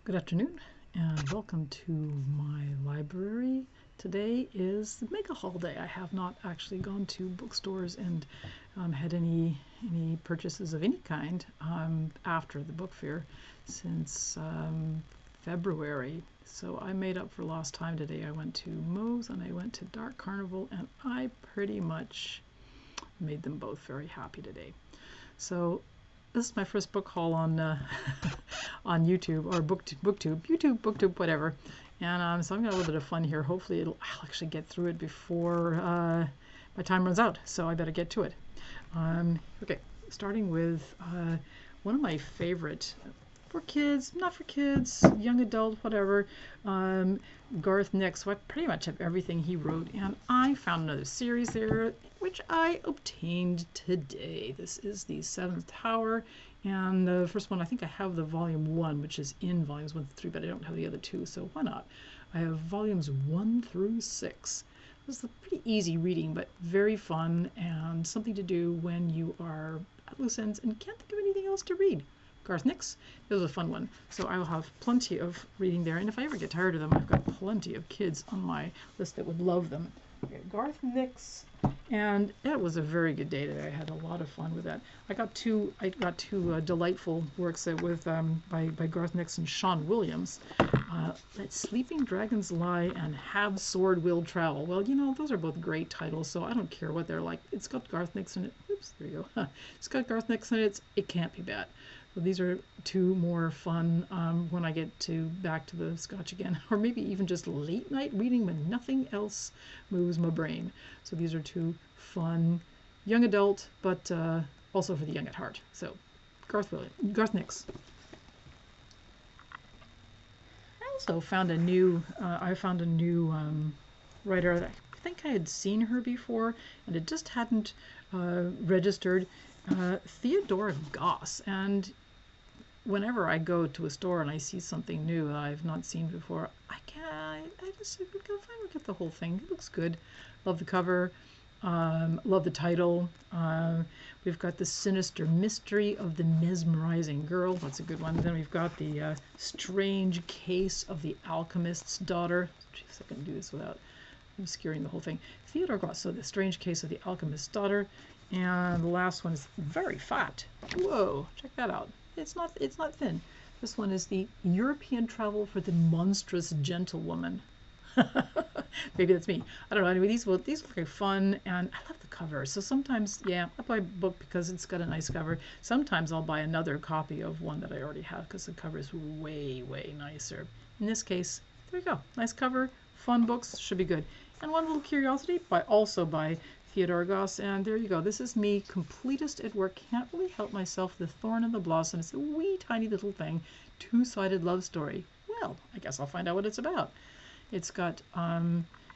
Good afternoon and welcome to my library. Today is the mega holiday. I have not actually gone to bookstores and had any purchases of any kind after the book fair since February. So I made up for lost time today. I went to Moe's and I went to Dark Carnival, and I pretty much made them both very happy today. So this is my first book haul on on YouTube or booktube, whatever. And so I'm gonna have a little bit of fun here. Hopefully I'll actually get through it before my time runs out. So I better get to it. Okay, starting with one of my favorite for kids, not for kids, young adult, whatever. Garth Nix. So I pretty much have everything he wrote, and I found another series there, which I obtained today. This is the Seventh Tower, and the first one, I think I have the volume 1, which is in volumes 1 through 3, but I don't have the other two, so why not? I have volumes 1 through 6. This is a pretty easy reading, but very fun, and something to do when you are at loose ends and can't think of anything else to read. Garth Nix. This was a fun one. So I will have plenty of reading there. And if I ever get tired of them, I've got plenty of kids on my list that would love them. Okay, Garth Nix. And that was a very good day today. I had a lot of fun with that. I got two delightful works with by Garth Nix and Sean Williams. Let Sleeping Dragons Lie and Have Sword Will Travel. Well, you know, those are both great titles, so I don't care what they're like. It's got Garth Nix in it. Oops, there you go. It's got Garth Nix in it. It can't be bad. So these are two more fun when I get back to the Scotch again, or maybe even just late night reading when nothing else moves my brain. So these are two fun, young adult, but also for the young at heart. So Garth Nix. I also found a new writer. I think I had seen her before, and it just hadn't registered. Theodora Goss. And whenever I go to a store and I see something new that I've not seen before, I just look at the whole thing. It looks good. Love the cover. Love the title. We've got The Sinister Mystery of the Mesmerizing Girl. That's a good one. Then we've got The Strange Case of the Alchemist's Daughter. Let's see if I can do this without obscuring the whole thing. Theodore Goss. So The Strange Case of the Alchemist's Daughter. And the last one is very fat. Whoa, check that out. It's not thin. This one is The European Travel for the Monstrous Gentlewoman. Maybe that's me. I don't know. Anyway, these look like fun, and I love the cover. So sometimes, yeah, I buy a book because it's got a nice cover. Sometimes I'll buy another copy of one that I already have because the cover is way, way nicer. In this case, there we go. Nice cover, fun books, should be good. And one little curiosity, also by Theodore Goss, and there you go. This is me, completist at work. Can't really help myself. The Thorn and the Blossom. It's a wee tiny little thing. Two-sided love story. Well, I guess I'll find out what it's about. It's got a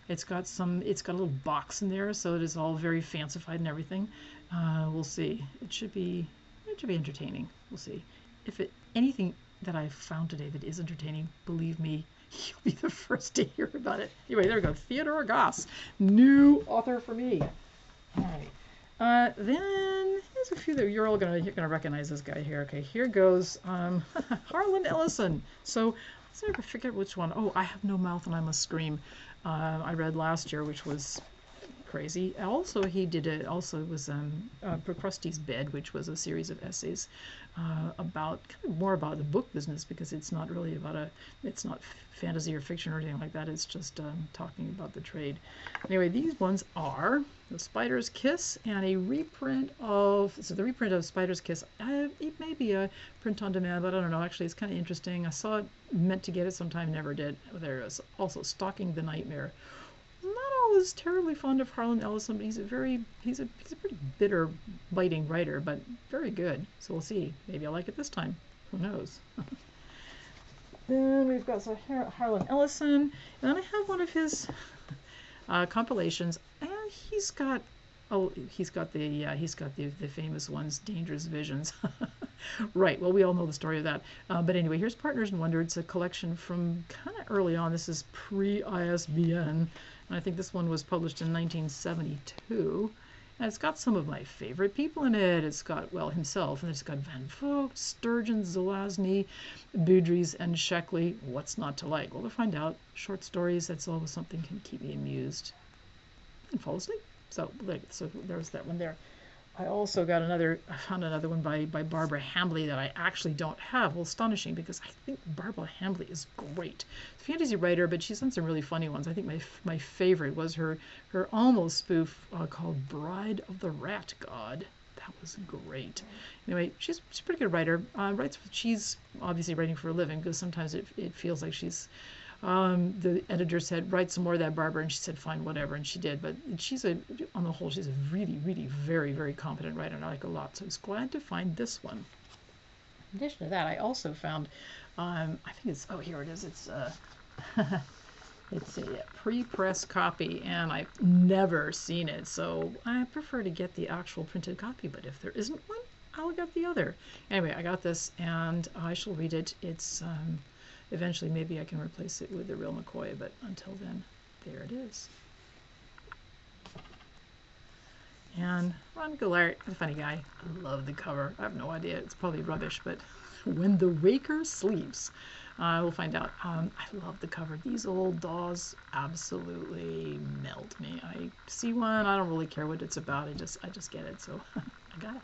little box in there, so it is all very fancified and everything. We'll see. It should be entertaining. We'll see. Anything that I've found today that is entertaining, believe me, you'll be the first to hear about it. Anyway, there we go. Theodore Goss, new author for me. All right. Then there's a few that you're gonna recognize this guy here. Okay, here goes Harlan Ellison. So I forget which one. Oh, I Have No Mouth and I Must Scream. I read last year, which was crazy. Also, he did it. Also, it was Procruste's Bed, which was a series of essays about more about the book business, because it's not really it's not fantasy or fiction or anything like that. It's just talking about the trade. Anyway, these ones are The Spider's Kiss and a reprint of. So the reprint of Spider's Kiss. It may be a print on demand, but I don't know. Actually, it's kind of interesting. I saw it, meant to get it sometime, never did. There is also Stalking the Nightmare. Not always terribly fond of Harlan Ellison, but he's a pretty bitter, biting writer, but very good. So we'll see. Maybe I'll like it this time. Who knows? Then we've got Harlan Ellison, and then I have one of his compilations, and he's got the famous ones, Dangerous Visions. Right. Well, we all know the story of that. But anyway, here's Partners in Wonder. It's a collection from kind of early on. This is pre-ISBN. And I think this one was published in 1972. And it's got some of my favorite people in it. It's got, well, himself, and it's got Van Vogt, Sturgeon, Zelazny, Boudries, and Sheckley. What's not to like? Well, to find out. Short stories, that's always something can keep me amused and fall asleep. So, so there's that one there. I also got I found another one by Barbara Hambly that I actually don't have. Well, astonishing, because I think Barbara Hambly is great. Fantasy writer, but she's done some really funny ones. I think my favorite was her almost spoof called Bride of the Rat God. That was great. Anyway, she's a pretty good writer. She's obviously writing for a living, because sometimes it feels like she's the editor said, write some more of that, Barbara, and she said, fine, whatever, and she did. But on the whole, she's a really, really very, very competent writer, and I like a lot. So I was glad to find this one. In addition to that, I also found, I think it's, oh, here it is. It's it's a pre-press copy, and I've never seen it, so I prefer to get the actual printed copy. But if there isn't one, I'll get the other. Anyway, I got this, and I shall read it. It's eventually, maybe I can replace it with the real McCoy, but until then, there it is. And Ron Gillard, a funny guy. I love the cover. I have no idea. It's probably rubbish, but When the Waker Sleeps. We'll find out. I love the cover. These old dolls absolutely melt me. I see one, I don't really care what it's about. I just get it, so I got it.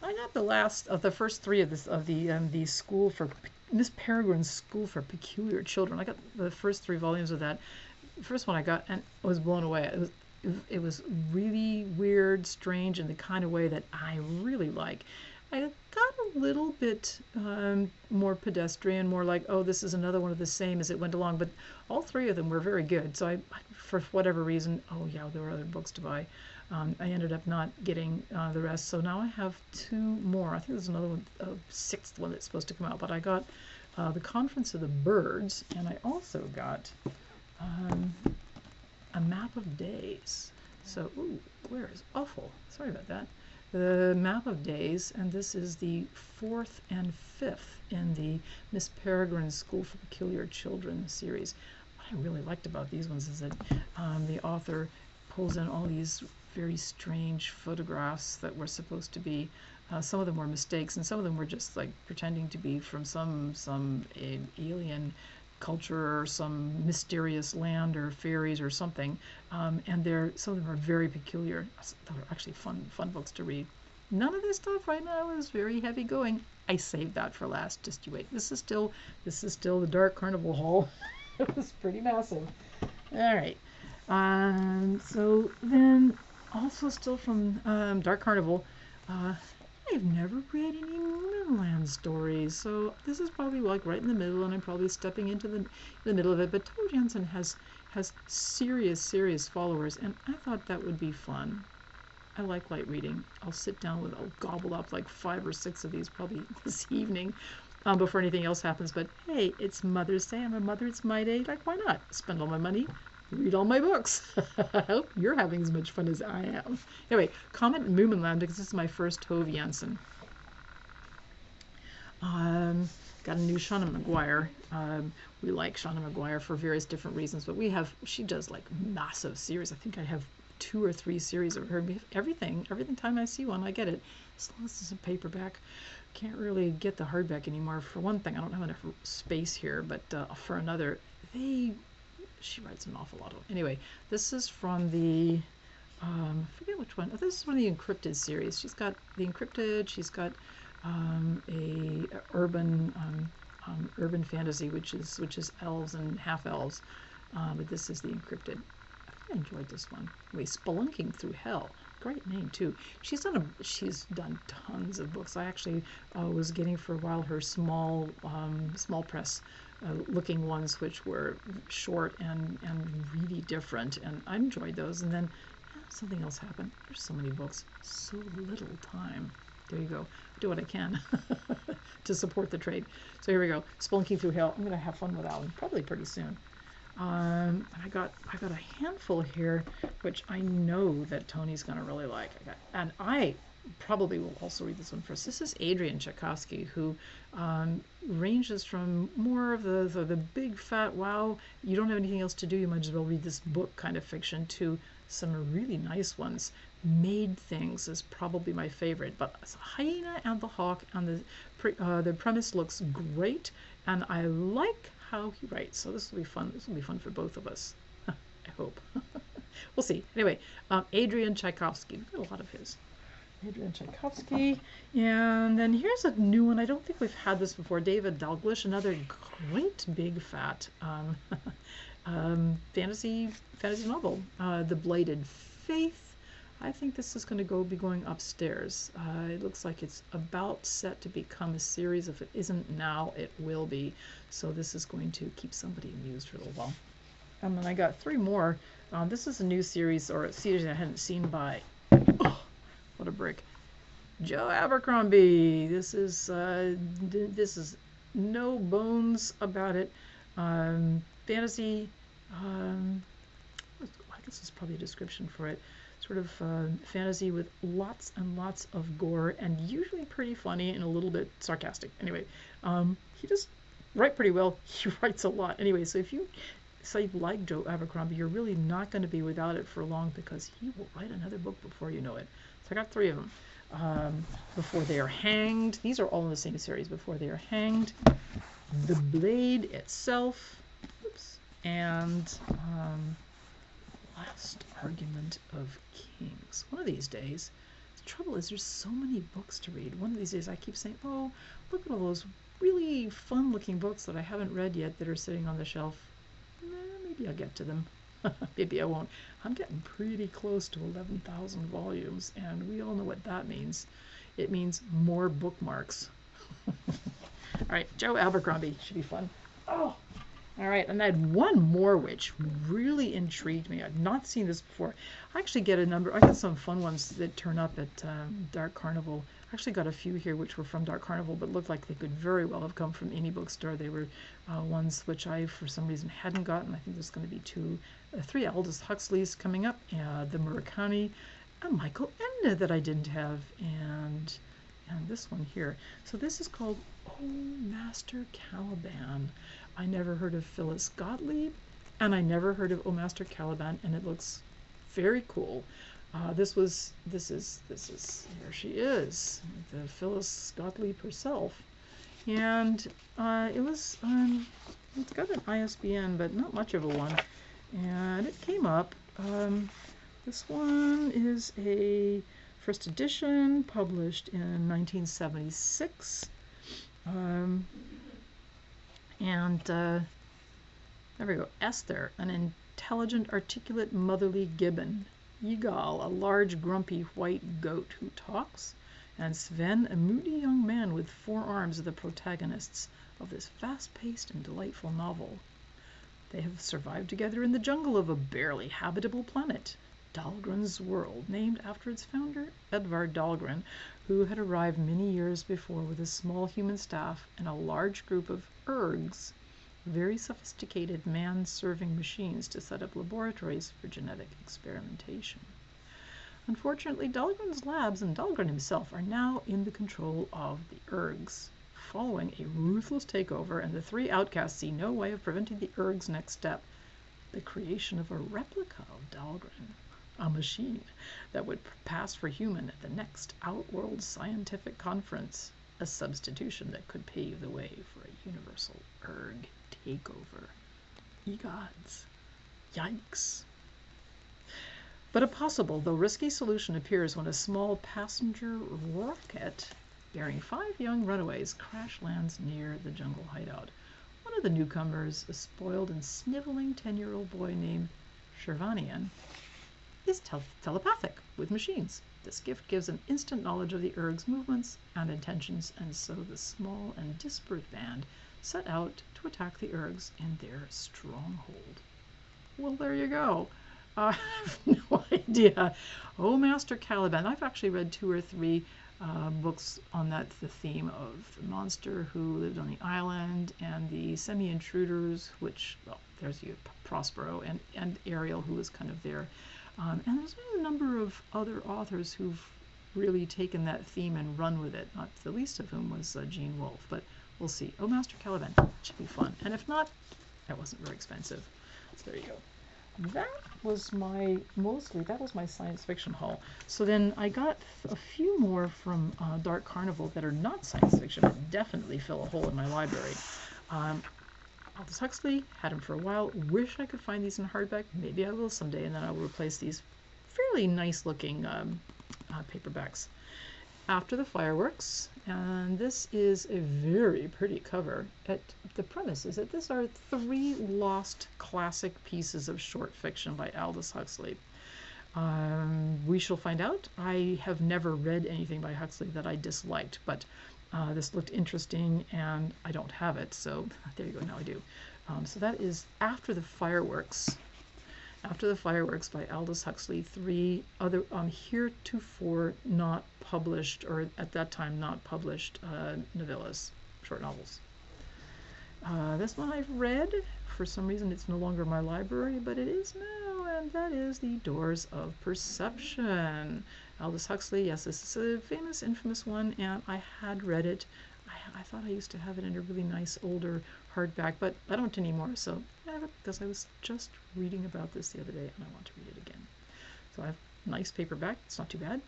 I got the first three of the school for Miss Peregrine's School for Peculiar Children. I got the first 3 volumes of that. The first one I got and I was blown away. It was really weird, strange, in the kind of way that I really like. I got a little bit more pedestrian, more like, oh, this is another one of the same as it went along. But all 3 of them were very good. So for whatever reason, oh yeah, there were other books to buy. I ended up not getting the rest, so now I have 2 more. I think there's another one, a 6th one that's supposed to come out, but I got The Conference of the Birds, and I also got A Map of Days. So, ooh, where is awful? Sorry about that. The Map of Days, and this is the 4th and 5th in the Miss Peregrine's School for Peculiar Children series. What I really liked about these ones is that the author pulls in all these very strange photographs that were supposed to be, some of them were mistakes, and some of them were just like pretending to be from some alien culture or some mysterious land or fairies or something, and some of them are very peculiar. They were actually fun books to read. None of this stuff right now is very heavy going. I saved that for last. Just you wait. This is still the Dark Carnival haul. It was pretty massive. All right. So then, also still from Dark Carnival, I've never read any Moonland stories, so this is probably like right in the middle, and I'm probably stepping into the middle of it. But Toe Jensen has serious followers, and I thought that would be fun. I like light reading. I'll gobble up like 5 or 6 of these probably this evening before anything else happens. But hey, it's Mother's Day. I'm a mother. It's my day. Like, why not? Spend all my money, read all my books. I hope you're having as much fun as I am. Anyway, comment Moominland, because this is my first Tove Jansson. Got a new Shauna Maguire. We like Shauna Maguire for various different reasons, but she does like massive series. I think I have 2 or 3 series of her. Every time I see one, I get it. As long as it's a paperback. Can't really get the hardback anymore. For one thing, I don't have enough space here, but for another, she writes an awful lot of. Anyway, this is from the I forget which one. Oh, this is from the Encrypted series. She's got the Encrypted. She's got a urban fantasy, which is elves and half elves. But this is the Encrypted. I enjoyed this one. Anyway, Spelunking Through Hell. Great name too. She's done tons of books. I actually was getting for a while her small press looking ones, which were short and really different, and I enjoyed those. And then something else happened. There's so many books, so little time. There you go. Do what I can to support the trade. So here we go. Spelunking Through Hell. I'm gonna have fun with that one probably pretty soon. I got a handful here, which I know that Tony's gonna really like. I probably will also read this one first. This is Adrian Tchaikovsky, who ranges from more of the big fat, wow, you don't have anything else to do, you might as well read this book kind of fiction, to some really nice ones. Made Things is probably my favorite, but Hyena and the Hawk and the premise looks great, and I like how he writes. So this will be fun. This will be fun for both of us. I hope. We'll see. Anyway, Adrian Tchaikovsky. We've got a lot of his. Adrian Tchaikovsky. And then here's a new one. I don't think we've had this before. David Dalglish, another great big fat fantasy novel. The Blighted Faith. I think this is going to be going upstairs. It looks like it's about set to become a series. If it isn't now, it will be. So this is going to keep somebody amused for a little while. And then I got 3 more. This is a new series, or a series I hadn't seen by, oh, what a brick, Joe Abercrombie. This is no bones about it. Fantasy, I guess it's probably a description for it. Sort of fantasy with lots and lots of gore, and usually pretty funny and a little bit sarcastic. Anyway, he does write pretty well. He writes a lot. Anyway, so if you like Joe Abercrombie, you're really not going to be without it for long, because he will write another book before you know it. So I got 3 of them. Before They Are Hanged. These are all in the same series. Before They Are Hanged, The Blade Itself, oops, and Last Argument of Kings. One of these days, the trouble is there's so many books to read. One of these days I keep saying, oh, look at all those really fun looking books that I haven't read yet that are sitting on the shelf. Maybe I'll get to them. Maybe I won't. I'm getting pretty close to 11,000 volumes, and we all know what that means. It means more bookmarks. All right, Joe Abercrombie should be fun. Oh, all right, and I had one more which really intrigued me. I've not seen this before. I actually get I got some fun ones that turn up at Dark Carnival. I actually got a few here which were from Dark Carnival, but looked like they could very well have come from any bookstore. They were ones which I, for some reason, hadn't gotten. I think there's going to be 3 Aldous Huxleys coming up, the Murakami, and Michael Ende that I didn't have, and this one here. So this is called Oh, Master Caliban. I never heard of Phyllis Gottlieb, and I never heard of Oh, Master Caliban, and it looks very cool. This is here she is, the Phyllis Gottlieb herself, and it's got an ISBN, but not much of a one, and it came up. This one is a first edition, published in 1976, and there we go. Esther, an intelligent, articulate, motherly gibbon. Yigal, a large, grumpy white goat who talks. And Sven, a moody young man with 4 arms, are the protagonists of this fast-paced and delightful novel. They have survived together in the jungle of a barely habitable planet, Dahlgren's world, named after its founder, Edvard Dahlgren, who had arrived many years before with a small human staff and a large group of ergs, very sophisticated man-serving machines to set up laboratories for genetic experimentation. Unfortunately, Dahlgren's labs and Dahlgren himself are now in the control of the ergs. Following a ruthless takeover, and the 3 outcasts see no way of preventing the ergs' next step, the creation of a replica of Dahlgren, a machine that would pass for human at the next Outworld Scientific Conference, a substitution that could pave the way for a universal erg takeover. Ye gods. Yikes. But a possible, though risky, solution appears when a small passenger rocket bearing 5 young runaways crash lands near the jungle hideout. One of the newcomers, a spoiled and sniveling 10-year-old boy named Shervanian, is telepathic with machines. This gift gives an instant knowledge of the erg's movements and intentions, and so the small and disparate band set out to attack the ergs in their stronghold. Well, there you go. I have no idea. Oh, Master Caliban. I've actually read 2 or 3 books on the theme of the monster who lived on the island, and the semi-intruders, which, well, there's you, Prospero, and Ariel, who was kind of there. And there's been a number of other authors who've really taken that theme and run with it, not the least of whom was Gene Wolfe, but we'll see. Oh, Master Caliban, should be fun. And if not, that wasn't very expensive. So there you go. That was my science fiction haul. So then I got a few more from Dark Carnival that are not science fiction, but definitely fill a hole in my library. Aldous Huxley, had him for a while. Wish I could find these in hardback. Maybe I will someday, and then I'll replace these fairly nice looking paperbacks. After the Fireworks, and this is a very pretty cover. The premise is that these are 3 lost classic pieces of short fiction by Aldous Huxley. We shall find out. I have never read anything by Huxley that I disliked, but this looked interesting and I don't have it, so there you go, now I do. So that is After the Fireworks. After the Fireworks by Aldous Huxley, 3 other heretofore not published, or at that time not published, novellas, short novels. This one I've read. For some reason it's no longer in my library, but it is now, and that is The Doors of Perception. Aldous Huxley, yes, this is a famous, infamous one, and I had read it. I thought I used to have it in a really nice older hardback, but I don't anymore, so I have it because I was just reading about this the other day and I want to read it again. So I have a nice paperback, it's not too bad.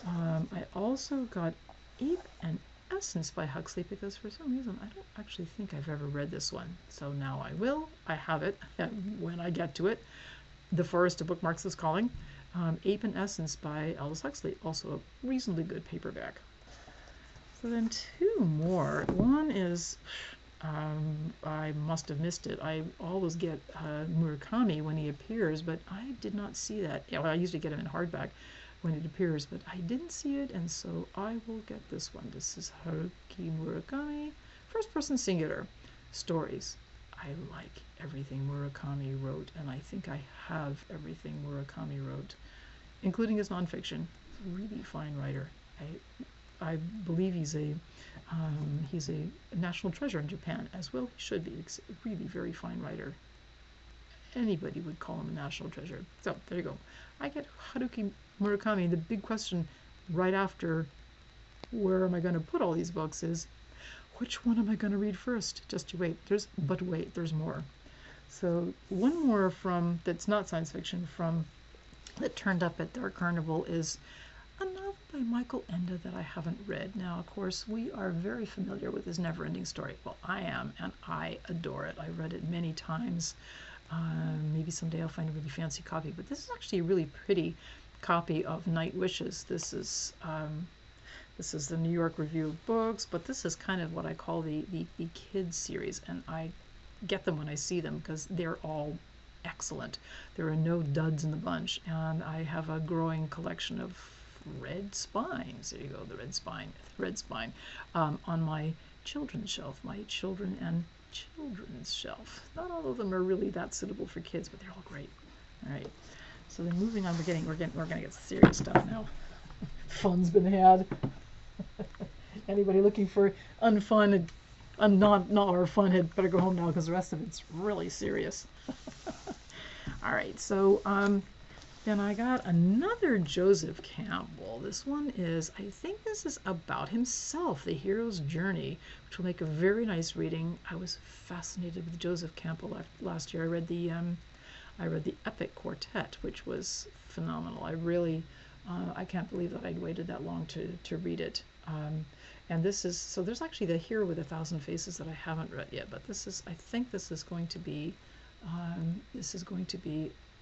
I also got Ape and Essence by Huxley because for some reason I don't actually think I've ever read this one. So now I will. I have it when I get to it. The Forest of Bookmarks is calling. Ape and Essence by Aldous Huxley, also a reasonably good paperback. So then 2 more. One is, I must have missed it. I always get Murakami when he appears, but I did not see that. Yeah, well, I usually get him in hardback when it appears, but I didn't see it, and so I will get this one. This is Haruki Murakami, first person singular, stories. I like everything Murakami wrote, and I think I have everything Murakami wrote, including his nonfiction. He's a really fine writer. I believe he's a national treasure in Japan, as well he should be. He's a really very fine writer. Anybody would call him a national treasure. So there you go. I get Haruki Murakami. The big question right after where am I going to put all these books is, which one am I going to read first? Just you wait. But wait, there's more. So one more from that's not science fiction that turned up at Dark Carnival is a novel by Michael Ende that I haven't read. Now, of course, we are very familiar with his Never-Ending Story. Well, I am, and I adore it. I read it many times. Maybe someday I'll find a really fancy copy, but this is actually a really pretty copy of Night Wishes. This is the New York Review of Books, but this is kind of what I call the kids series, and I get them when I see them because they're all excellent. There are no duds in the bunch, and I have a growing collection of red spines. There you go, the red spine on my children's shelf, my children and children's shelf. Not all of them are really that suitable for kids, but they're all great. All right, so then moving on, we're gonna get serious stuff now. Fun's been had. Anybody looking for unfun and not our fun had better go home now because the rest of it's really serious. All right, so then I got another Joseph Campbell. This one is, I think this is about himself, the hero's journey, which will make a very nice reading. I was fascinated with Joseph Campbell last year. I read the Epic Quartet, which was phenomenal. I really, I can't believe that I'd waited that long to read it. And this is, so there's actually the Hero with 1,000 Faces that I haven't read yet, but this is, I think this is going to be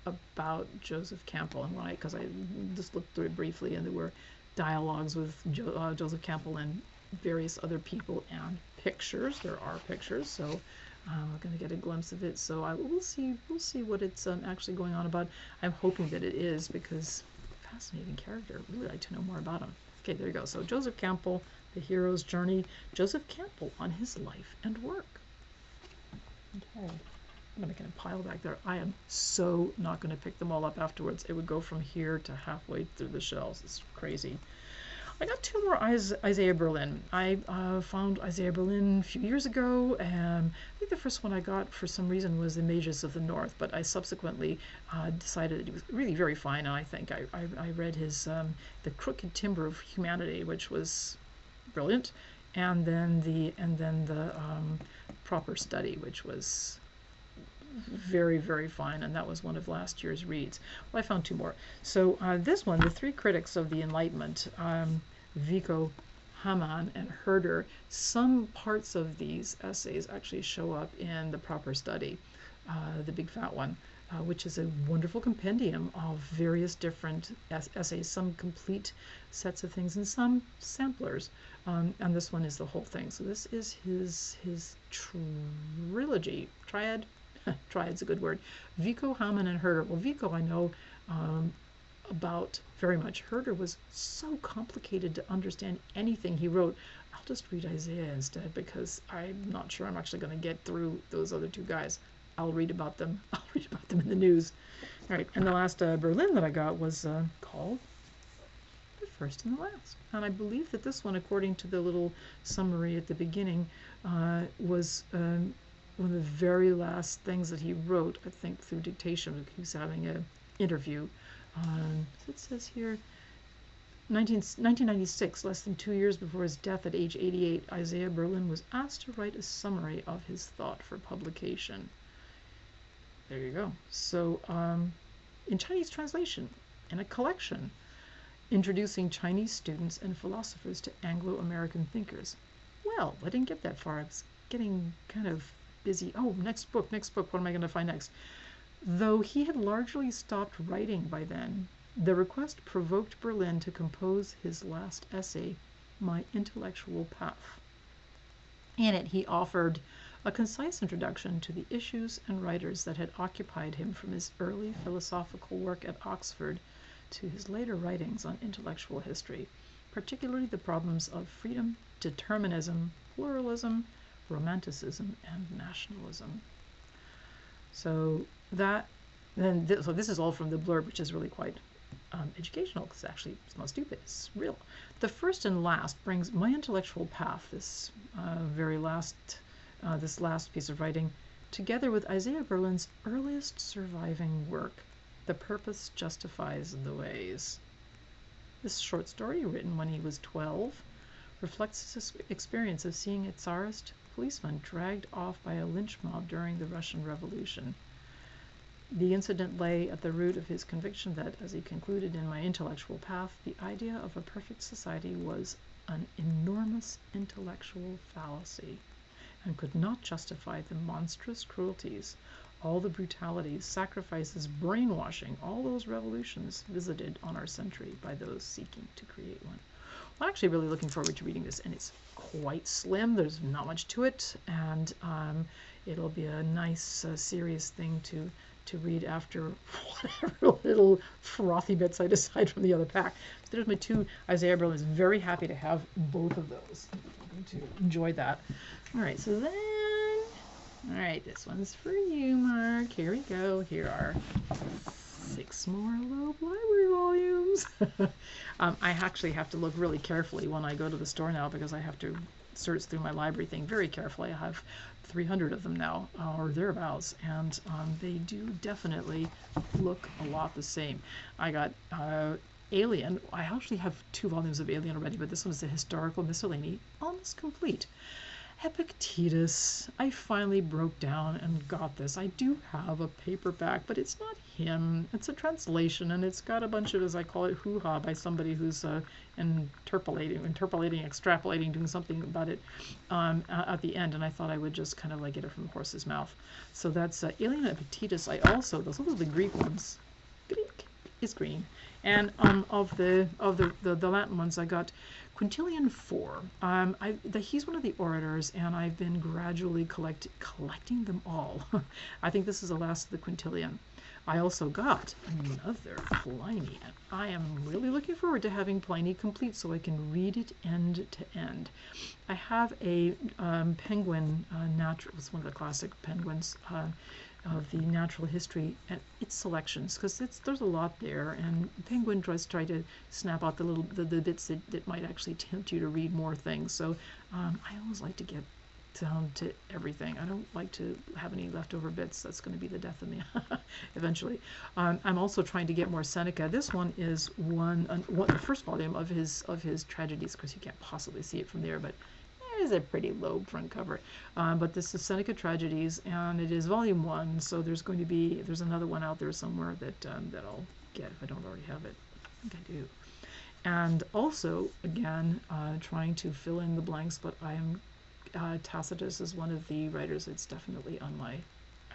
about Joseph Campbell, and because I just looked through it briefly, and there were dialogues with Joseph Campbell and various other people and pictures. There are pictures, so we're going to get a glimpse of it. So we'll see what it's actually going on about. I'm hoping that it is, because fascinating character. I'd really like to know more about him. Okay, there you go. So Joseph Campbell, The Hero's Journey. Joseph Campbell on his life and work. Okay. I'm making a pile back there. I am so not going to pick them all up afterwards. It would go from here to halfway through the shelves. It's crazy. I got two more Isaiah Berlin. I found Isaiah Berlin a few years ago, and I think the first one I got for some reason was The Mages of the North, but I subsequently decided that he was really very fine, and I think I read his The Crooked Timber of Humanity, which was brilliant, and then the Proper Study, which was very, very fine, and that was one of last year's reads. Well, I found two more. So this one, The Three Critics of the Enlightenment, Vico, Hamann, and Herder. Some parts of these essays actually show up in The Proper Study, the big fat one, which is a wonderful compendium of various different essays, some complete sets of things and some samplers. And this one is the whole thing. So this is his trilogy, triad. Triad's a good word. Vico, Hamann, and Herder. Well, Vico I know about very much. Herder was so complicated to understand anything he wrote. I'll just read Isaiah instead because I'm not sure I'm actually going to get through those other two guys. I'll read about them. I'll read about them in the news. All right, and the last Berlin that I got was called The First and the Last. And I believe that this one, according to the little summary at the beginning, was one of the very last things that he wrote, I think, through dictation. He was having an interview. It says here, 1996, less than 2 years before his death at age 88, Isaiah Berlin was asked to write a summary of his thought for publication. There you go. So, in Chinese translation, in a collection, introducing Chinese students and philosophers to Anglo-American thinkers. Well, I didn't get that far. I was getting kind of busy. Oh, next book. What am I going to find next? Though he had largely stopped writing by then, the request provoked Berlin to compose his last essay, My Intellectual Path. In it, he offered a concise introduction to the issues and writers that had occupied him from his early philosophical work at Oxford to his later writings on intellectual history, particularly the problems of freedom, determinism, pluralism, romanticism, and nationalism. So so this is all from the blurb, which is really quite educational, because actually it's not stupid, it's real. The first and last brings My Intellectual Path, this this last piece of writing, together with Isaiah Berlin's earliest surviving work, The Purpose Justifies the Ways. This short story, written when he was 12, reflects his experience of seeing a Tsarist policeman dragged off by a lynch mob during the Russian Revolution. The incident lay at the root of his conviction that, as he concluded in My Intellectual Path, the idea of a perfect society was an enormous intellectual fallacy and could not justify the monstrous cruelties, all the brutalities, sacrifices, brainwashing, all those revolutions visited on our century by those seeking to create one. I'm actually really looking forward to reading this, and it's quite slim. There's not much to it, and it'll be a nice, serious thing to read after whatever little frothy bits I decide from the other pack. So there's my two Isaiah Berlin. I was very happy to have both of those. I'm going to enjoy that. All right, so then, all right, this one's for you, Mark. Here we go. Here are 6 more Loeb Library volumes. I actually have to look really carefully when I go to the store now, because I have to search through my library thing very carefully. I have 300 of them now, or thereabouts, and they do definitely look a lot the same. I got Alien. I actually have 2 volumes of Alien already, but this one is a historical miscellany, almost complete. Epictetus. I finally broke down and got this. I do have a paperback, but it's not him. It's a translation, and it's got a bunch of, as I call it, hoo-ha by somebody who's interpolating, extrapolating, doing something about it at the end, and I thought I would just kind of like get it from the horse's mouth. So that's Alien Epictetus. I also, those are the Greek ones. Greek is green. And of the Latin ones, I got Quintilian 4. He's one of the orators, and I've been gradually collecting them all. I think this is the last of the Quintilian. I also got another Pliny, and I am really looking forward to having Pliny complete so I can read it end to end. I have a Penguin natural. It's one of the classic Penguins of the natural history and its selections, because there's a lot there, and Penguin does try to snap out the bits that might actually tempt you to read more things. So I always like to get down to everything. I don't like to have any leftover bits. That's going to be the death of me eventually. I'm also trying to get more Seneca. This one is the first volume of his tragedies. Of course, you can't possibly see it from there, but it is a pretty low front cover. But this is Seneca Tragedies, and it is volume 1. So there's another one out there somewhere that I'll get if I don't already have it. I think I do. And also, again, trying to fill in the blanks, but I am Tacitus is one of the writers. It's definitely on I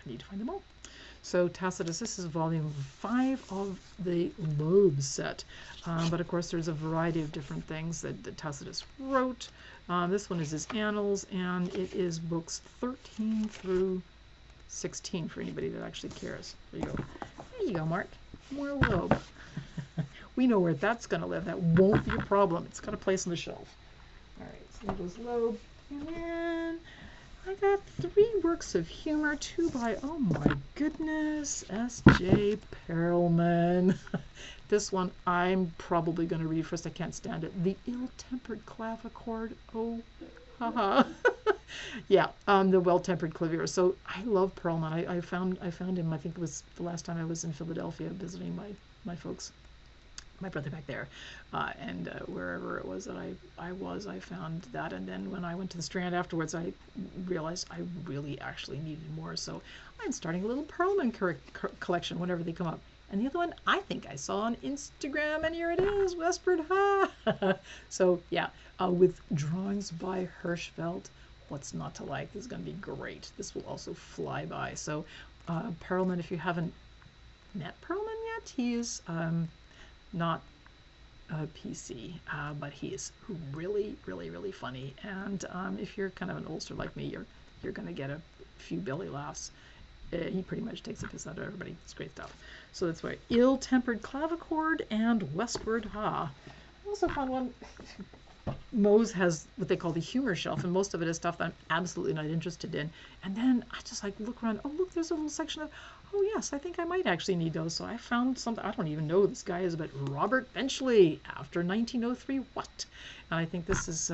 need to find them all. So Tacitus, this is volume 5 of the Loeb set. But of course there's a variety of different things that Tacitus wrote. This one is his Annals, and it is books 13 through 16 for anybody that actually cares. There you go. There you go, Mark. More Loeb. We know where that's going to live. That won't be a problem. It's got a place on the shelf. All right, so there goes Loeb. And then I got 3 works of humor, 2 by, oh my goodness, S.J. Perelman. This one I'm probably going to read first. I can't stand it. The Ill-Tempered Clavichord. Oh, haha. Yeah, the Well-Tempered Clavier. So I love Perelman. I found him, I think it was the last time I was in Philadelphia visiting my folks. My brother back there, and wherever it was that I found that. And then when I went to the Strand afterwards, I realized I really actually needed more. So I'm starting a little Perelman collection whenever they come up. And the other one I think I saw on Instagram, and here it is, Westward Ha! So yeah, with drawings by Hirschfeld, what's not to like? This is going to be great. This will also fly by. So Perelman, if you haven't met Perelman yet, he is not PC, but he is really, really, really funny. And if you're kind of an oldster like me, you're going to get a few belly laughs. He pretty much takes a piss out of everybody. It's great stuff. So that's why Ill-Tempered Clavichord and Westward Ha. I also found one. Moe's has what they call the humor shelf, and most of it is stuff that I'm absolutely not interested in. And then I just like look around. Oh, look, there's a little section of, oh yes, I think I might actually need those. So I found something. I don't even know who this guy is, but Robert Benchley, After 1903 What? And I think this is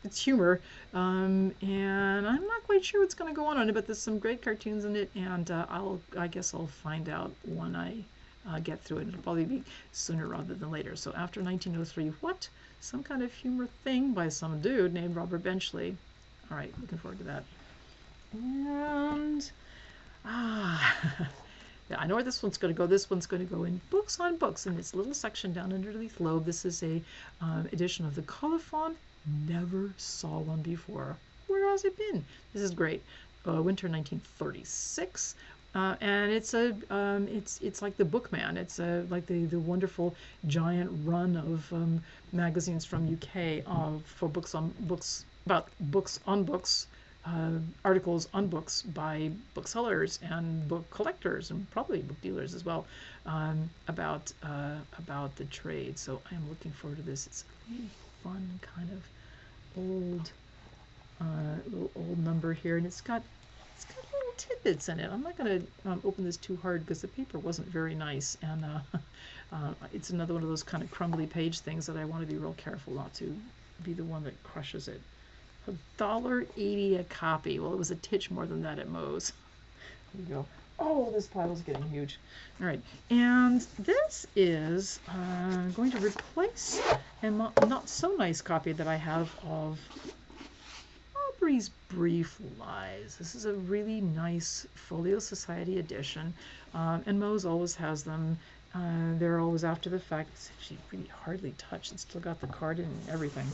it's humor, and I'm not quite sure what's going to go on it, but there's some great cartoons in it, and I guess I'll find out when I get through it. It'll probably be sooner rather than later. So After 1903 What? Some kind of humor thing by some dude named Robert Benchley. All right, looking forward to that. And yeah, I know where this one's going to go. This one's going to go in Books on Books in this little section down underneath Loeb. This is a edition of the Colophon. Never saw one before. Where has it been? This is great. Winter 1936. And it's like the Bookman. It's like the wonderful giant run of magazines from UK for books about books on books, articles on books by booksellers and book collectors and probably book dealers as well, about the trade. So I am looking forward to this. It's a really fun kind of little old number here, and it's got little tidbits in it. I'm not going to open this too hard because the paper wasn't very nice, and it's another one of those kind of crumbly page things that I want to be real careful not to be the one that crushes it. $1.80 a copy. Well, it was a titch more than that at Moe's. There you go. Oh, this pile's getting huge. All right, and this is going to replace a not so nice copy that I have of Aubrey's Brief Lies. This is a really nice Folio Society edition, and Moe's always has them. They're always after the fact. It's actually really hardly touched. It's still got the card and everything.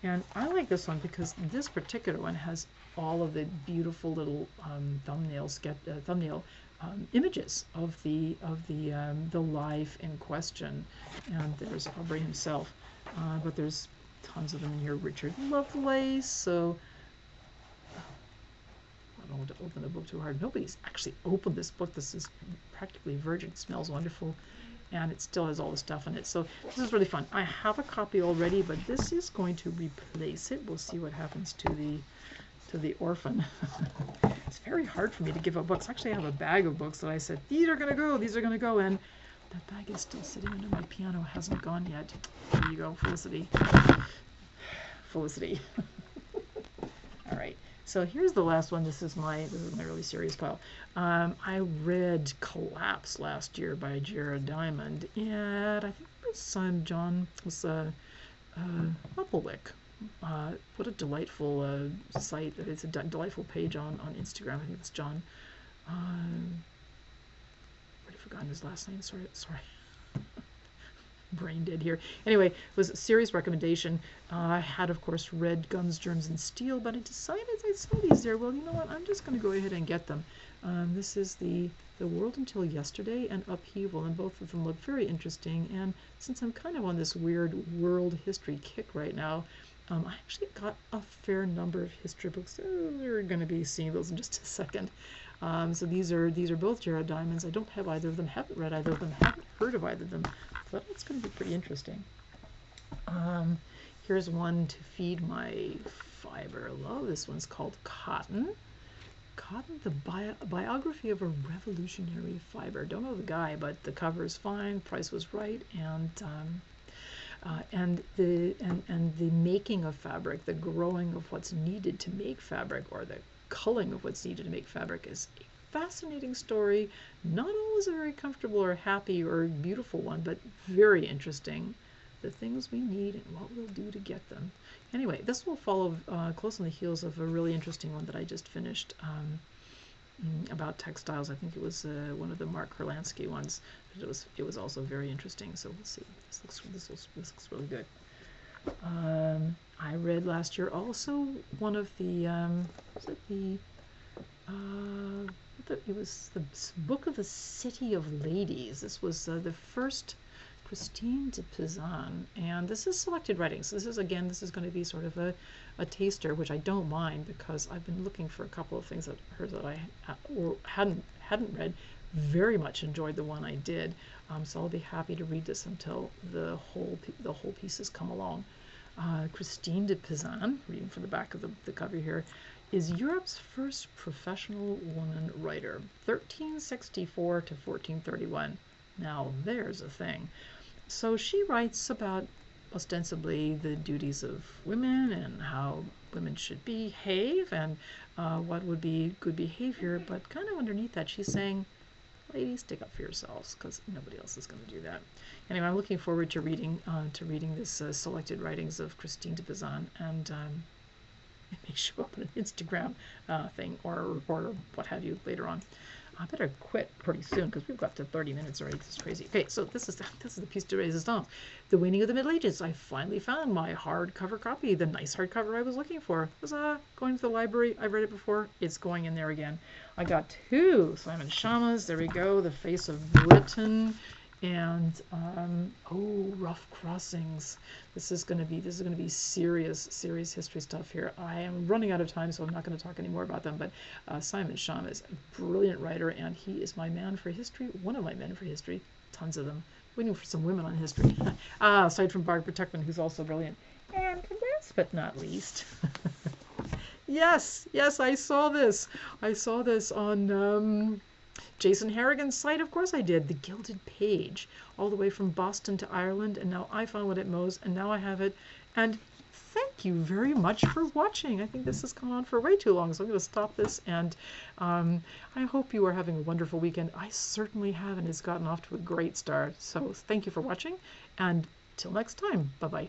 And I like this one because this particular one has all of the beautiful little thumbnail images of the life in question. And there's Aubrey himself, but there's tons of them in here. Richard Lovelace. So I don't want to open the book too hard. Nobody's actually opened this book. This is practically virgin. It smells wonderful, and it still has all the stuff in it. So this is really fun. I have a copy already, but this is going to replace it. We'll see what happens to to the orphan. It's very hard for me to give up books. Actually, I have a bag of books that I said, these are going to go, these are going to go, and that bag is still sitting under my piano, hasn't gone yet. There you go, Felicity. Felicity. All right, so here's the last one. This is my really serious pile. I read Collapse last year by Jared Diamond, and I think his son John was Applewick. What a delightful site. It's a delightful page on Instagram. I think it's John. I've already forgotten his last name. Sorry. Brain dead here. Anyway, it was a serious recommendation. I had, of course, read Guns, Germs, and Steel, but I decided, I saw these there. Well, you know what? I'm just going to go ahead and get them. This is the World Until Yesterday and Upheaval, and both of them look very interesting. And since I'm kind of on this weird world history kick right now, I actually got a fair number of history books. We're going to be seeing those in just a second. So these are both Jared Diamond's. I don't have either of them, haven't read either of them, haven't heard of either of them, but it's going to be pretty interesting. Here's one to feed my fiber love. This one's called Cotton. Cotton, the biography of a revolutionary fiber. Don't know the guy, but the cover is fine, price was right, and the making of fabric, the growing of what's needed to make fabric, or the culling of what's needed to make fabric, is a fascinating story. Not always a very comfortable or happy or beautiful one, but very interesting. The things we need and what we'll do to get them. Anyway, this will follow close on the heels of a really interesting one that I just finished about textiles. I think it was one of the Mark Kurlansky ones. It was also very interesting. So we'll see. This looks really good. I read last year also one of the it was the Book of the City of Ladies. This was the first Christine de Pizan, and this is selected writing. So this is going to be sort of a taster, which I don't mind because I've been looking for a couple of things that hers that I hadn't read. Very much enjoyed the one I did, so I'll be happy to read this until the whole pieces come along. Christine de Pizan, reading from the back of the cover here, is Europe's first professional woman writer, 1364 to 1431. Now there's a thing. So she writes about ostensibly the duties of women and how women should behave and what would be good behavior, but kind of underneath that she's saying, ladies, stick up for yourselves because nobody else is going to do that. Anyway, I'm looking forward to reading this selected writings of Christine de Pizan, and it may show up on an Instagram thing or what have you later on. I better quit pretty soon because we've got to 30 minutes already. This is crazy. Okay, so this is the piece de resistance. The Waning of the Middle Ages. I finally found my hardcover copy, the nice hardcover I was looking for. It was going to the library. I've read it before. It's going in there again. I got two Simon Schama's. There we go. The Face of Britain, and Rough Crossings. This is going to be serious history stuff here. I am running out of time, so I'm not going to talk anymore about them, but Simon Schama is a brilliant writer, and he is my man for history, one of my men for history, tons of them. Waiting for some women on history. Aside from Barbara Tuchman, who's also brilliant. And last but not least, yes, I saw this. I saw this on Jason Harrigan's site. Of course I did. The Gilded Page, all the way from Boston to Ireland, and now I found one at Moe's, and now I have it. And thank you very much for watching. I think this has gone on for way too long, so I'm going to stop this, and I hope you are having a wonderful weekend. I certainly have, and it's gotten off to a great start. So thank you for watching, and till next time. Bye-bye.